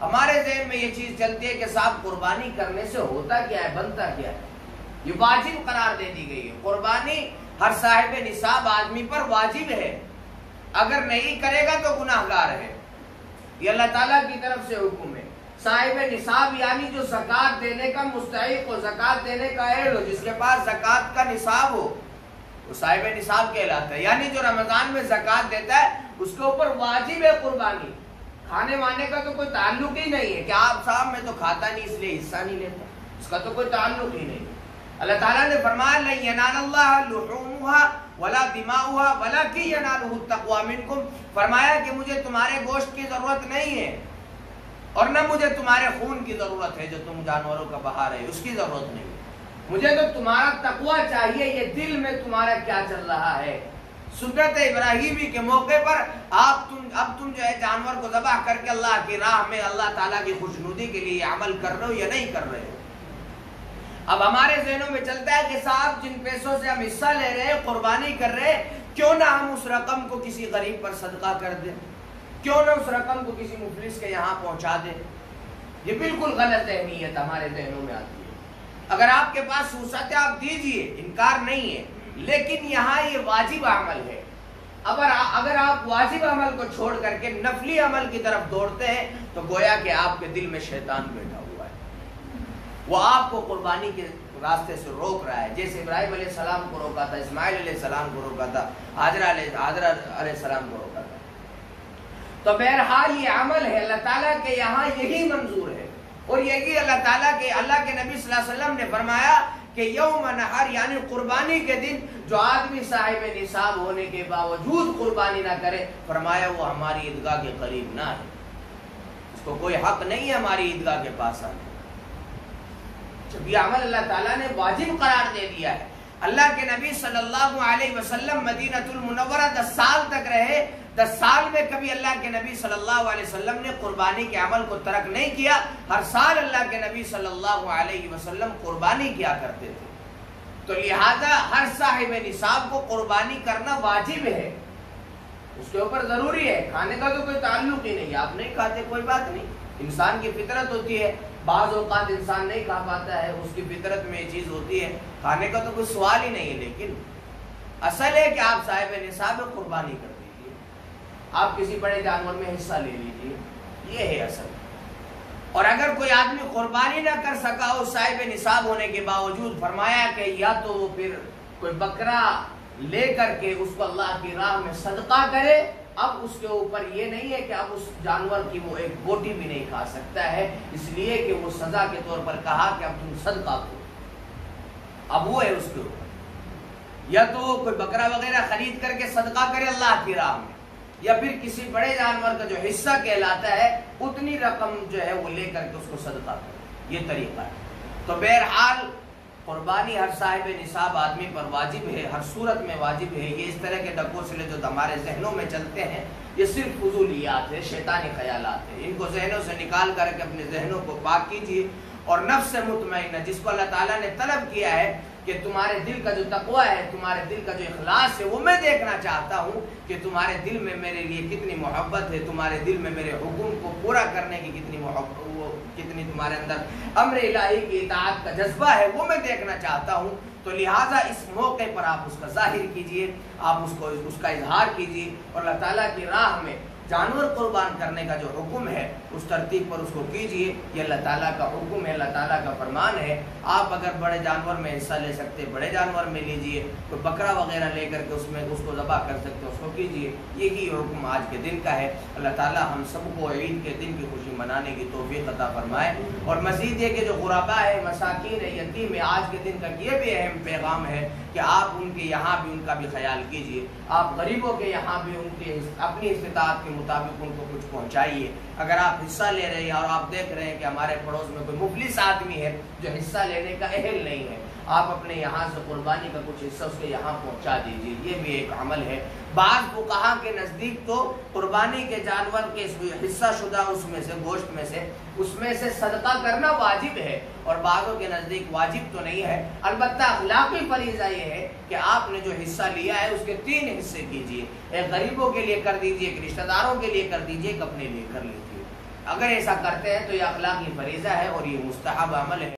ہمارے ذہن میں یہ چیز چلتی ہے کہ صاحب قربانی کرنے سے ہوتا کیا ہے، بنتا کیا ہے؟ یہ واجب قرار دے دی گئی ہے۔ قربانی ہر صاحب نصاب آدمی پر واجب ہے، اگر نہیں کرے گا تو گناہ گار ہے۔ یہ اللہ تعالیٰ کی طرف سے حکم ہے۔ صاحب نصاب یعنی جو زکوٰۃ دینے کا مستحق ہو، زکوٰۃ دینے کا اہل ہو، جس کے پاس زکوٰۃ کا نصاب ہو، وہ صاحب نصاب کہلاتا ہے۔ یعنی جو رمضان میں زکوٰۃ دیتا ہے اس کے اوپر واجب ہے قربانی۔ کھانے وانے کا تو کوئی تعلق ہی نہیں ہے کہ آپ صاحب میں تو کھاتا نہیں اس لیے حصہ نہیں لیتا، اس کا تو کوئی تعلق ہی نہیں۔ اللہ تعالیٰ نے فرمایا لَن يَنَالَ اللَّهَ لُحُومُهَا وَلَا دِمَاؤُهَا وَلَكِن يَنَالُهُ التَّقْوَىٰ مِنكُمْ، فرمایا کہ مجھے تمہارے گوشت کی ضرورت نہیں ہے اور نہ مجھے تمہارے خون کی ضرورت ہے جو تم جانوروں کا بہا رہے، اس کی ضرورت نہیں ہے، مجھے تو تمہارا تقویٰ چاہیے، یہ دل میں تمہارا کیا چل رہا ہے۔ سنت ابراہیمی کے موقع پر اب تم جو ہے جانور کو ذبح کر کے اللہ کی راہ میں اللہ تعالیٰ کی خوشنودی کے لیے عمل کر رہے ہو یا نہیں کر رہے ہو۔ اب ہمارے ذہنوں میں چلتا ہے کہ صاحب جن پیسوں سے ہم حصہ لے رہے ہیں، قربانی کر رہے ہیں، کیوں نہ ہم اس رقم کو کسی غریب پر صدقہ کر دیں، کیوں نہ اس رقم کو کسی مفلس کے یہاں پہنچا دیں۔ یہ بالکل غلط اہمیت ہمارے ذہنوں میں آتی ہے۔ اگر آپ کے پاس وسعت ہے آپ دیجئے، انکار نہیں ہے، لیکن یہاں یہ واجب عمل ہے۔ اگر آپ واجب عمل کو چھوڑ کر کے نفلی عمل کی طرف دوڑتے ہیں تو گویا کہ آپ کے دل میں شیطان بیٹھا ہوا ہے، وہ آپ کو قربانی کے راستے سے روک رہا ہے، جیسے ابراہیم علیہ السلام کو روکا تھا، اسماعیل علیہ السلام کو روکا تھا، حاجرہ علیہ السلام کو روکا تھا۔ تو بہرحال یہ عمل ہے، اللہ تعالیٰ کے یہاں یہی منظور ہے، اور یہی اللہ کے نبی صلی اللہ علیہ وسلم نے فرمایا کہ یوم نحر یعنی قربانی کے دن جو آدمی صاحب نصاب ہونے کے باوجود قربانی نہ کرے، فرمایا وہ ہماری عیدگاہ کے قریب نہ ہے، اس کو کوئی حق نہیں ہے ہماری عیدگاہ کے پاس آنے۔ جب یہ عمل اللہ تعالیٰ نے واجب قرار دے دیا ہے، اللہ کے نبی صلی اللہ علیہ وسلم مدینہ المنورہ 10 سال تک رہے، 10 سال میں کبھی اللہ کے نبی صلی اللہ علیہ وسلم نے قربانی کے عمل کو ترک نہیں کیا، ہر سال اللہ کے نبی صلی اللہ علیہ وسلم قربانی کیا کرتے تھے۔ تو لہذا ہر صاحب نصاب کو قربانی کرنا واجب ہے، اس کے اوپر ضروری ہے۔ کھانے کا تو کوئی تعلق ہی نہیں، آپ نہیں کھاتے کوئی بات نہیں، انسان کی فطرت ہوتی ہے، بعض اوقات انسان نہیں کھا پاتا ہے، اس کی فطرت میں یہ چیز ہوتی ہے، کھانے کا تو کوئی سوال ہی نہیں ہے، لیکن اصل ہے کہ آپ صاحب نصاب قربانی کر دیجیے، آپ کسی بڑے جانور میں حصہ لے لیجیے، یہ ہے اصل۔ اور اگر کوئی آدمی قربانی نہ کر سکا ہو صاحب نصاب ہونے کے باوجود، فرمایا کہ یا تو وہ پھر کوئی بکرا لے کر کے اس کو اللہ کی راہ میں صدقہ کرے، اب اس کے اوپر یہ نہیں ہے کہ اب اس جانور کی وہ ایک بوٹی بھی نہیں کھا سکتا ہے، اس لیے کہ وہ سزا کے طور پر کہا کہ اب تم صدقہ کرو، اب وہ ہے اس کے اوپر۔ یا تو وہ کوئی بکرا وغیرہ خرید کر کے صدقہ کرے اللہ کی راہ میں، یا پھر کسی بڑے جانور کا جو حصہ کہلاتا ہے اتنی رقم جو ہے وہ لے کر کے اس کو صدقہ کرے، یہ طریقہ ہے۔ تو بہرحال قربانی ہر صاحب نصاب آدمی پر واجب ہے، ہر صورت میں واجب ہے۔ یہ اس طرح کے ڈکوسلے جو ہمارے ذہنوں میں چلتے ہیں یہ صرف فضولیات ہے، شیطانی خیالات ہیں، ان کو ذہنوں سے نکال کر کے اپنے ذہنوں کو پاک کیجیے، اور نفس مطمئنہ جس کو اللہ تعالیٰ نے طلب کیا ہے کہ تمہارے دل کا جو تقویٰ ہے، تمہارے دل کا جو اخلاص ہے، وہ میں دیکھنا چاہتا ہوں کہ تمہارے دل میں میرے لیے کتنی محبت ہے، تمہارے دل میں میرے حکم کو پورا کرنے کی کتنی محبت، کتنی تمہارے اندر امر الہی کی اطاعت کا جذبہ ہے، وہ میں دیکھنا چاہتا ہوں۔ تو لہٰذا اس موقع پر آپ اس کا ظاہر کیجئے، آپ اس کا اظہار کیجئے، اور اللہ تعالیٰ کی راہ میں جانور قربان کرنے کا جو حکم ہے اس ترتیب پر اس کو کیجئے۔ یہ اللہ تعالیٰ کا حکم ہے، اللہ تعالیٰ کا فرمان ہے۔ آپ اگر بڑے جانور میں حصہ لے سکتے بڑے جانور میں لیجئے، کوئی بکرا وغیرہ لے کر کے اس کو ذبح کر سکتے اس کو کیجئے، یہی حکم آج کے دن کا ہے۔ اللہ تعالیٰ ہم سب کو عید کے دن کی خوشی منانے کی توفیق عطا فرمائے، اور مزید یہ کہ جو غربا ہے، مساکین ہے، یتیم ہے، آج کے دن کا یہ بھی اہم پیغام ہے کہ آپ ان کے یہاں بھی ان کا بھی خیال کیجئے، آپ غریبوں کے یہاں بھی ان کے اپنی استطاعت کے مطابق ان کو کچھ پہنچائیے۔ اگر آپ حصہ لے رہے ہیں اور آپ دیکھ رہے ہیں کہ ہمارے پڑوس میں کوئی مفلس آدمی ہے جو حصہ لینے کا اہل نہیں ہے، آپ اپنے یہاں سے قربانی کا کچھ حصہ اس کے یہاں پہنچا دیجیے، یہ بھی ایک عمل ہے۔ بعض فقہا کے نزدیک تو قربانی کے جانور کے حصہ شدہ اس میں سے گوشت میں سے صدقہ کرنا واجب ہے، اور بعضوں کے نزدیک واجب تو نہیں ہے، البتہ اخلاقی فریضہ یہ ہے کہ آپ نے جو حصہ لیا ہے اس کے 3 حصے کیجیے، ایک غریبوں کے لیے کر دیجیے، ایک رشتہ داروں کے لیے کر دیجیے، ایک اپنے لیے کر لیجیے۔ اگر ایسا کرتے ہیں تو یہ اخلاقی فریضہ ہے اور یہ مستحب عمل ہے.